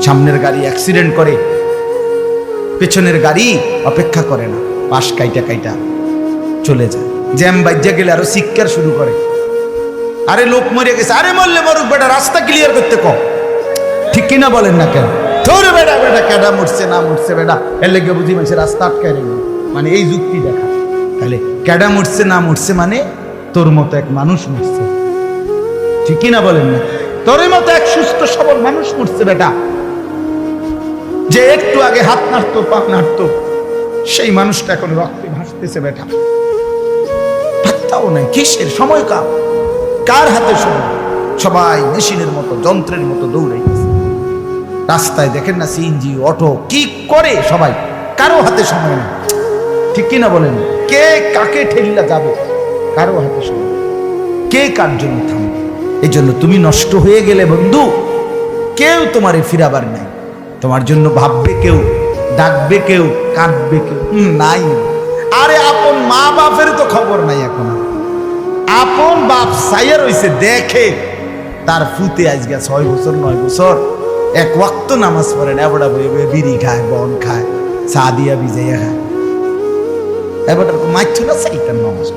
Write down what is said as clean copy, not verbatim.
সামনের গাড়ি অ্যাক্সিডেন্ট করে, পেছনের গাড়ি অপেক্ষা করে না, পাশ কাইটা কাইটা চলে যায়। জ্যাম বাজ্যা গেলে আরো চিৎকার শুরু করে, আরে লোক মরে গেছে, আরে মরলে মরুক বেটা, রাস্তা ক্লিয়ার করতে কম। ঠিক কিনা বলেন না কেন? ধরে বেটা বেটা কেডা মরছে না মরছে বেটা, এর লেগে বুঝি মানুষের রাস্তা আটকায় রেখে, মানে এই যুক্তি দেখা। তাহলে কেডা মরছে না মরছে মানে তোর মতো এক মানুষ মরছে। ঠিক কিনা বলেন না? তোর মতো এক সুস্থ সবল মানুষ মরছে বেটা, যে একটু আগে হাত নাড়তো পা নাড়তো, সেই মানুষটা এখন রক্তে ভাসতেছে বেটা। পাত্তাও নাই, কিসের সময় কার হাতে সময়? সবাই মেশিনের মতো যন্ত্রের মতো দৌড়াইতেছে। রাস্তায় দেখেন না সিএনজি অটো কি করে সবাই, কারো হাতে সময় নেই। ঠিক কিনা বলেন? কে কাকে ঠেলিলা যাবে, কারো হাতে সময়, কে কার জন্য থামবে। এই জন্য তুমি নষ্ট হয়ে গেলে বন্ধু, কেউ তোমারে ফিরাবার নাই। তোমার জন্য ভাববে কেউ, ডাকবে কেউ, কাঁদবে কেউ নাই। আরে আপন মা বাপের তো খবর নাই এখন। আপন বাপ সাইয়া রইছে, দেখে তার ফুতে আজকে 6 বছর 9 বছর এক ওয়াক্ত নামাজ পড়ে না, এবড়া বয়ে বয়ে বিড়ি খায়, বন খায়, চা দিয়া ভিজাইয়া খায়। এবার মাইছ না চাইতেন নামাজ।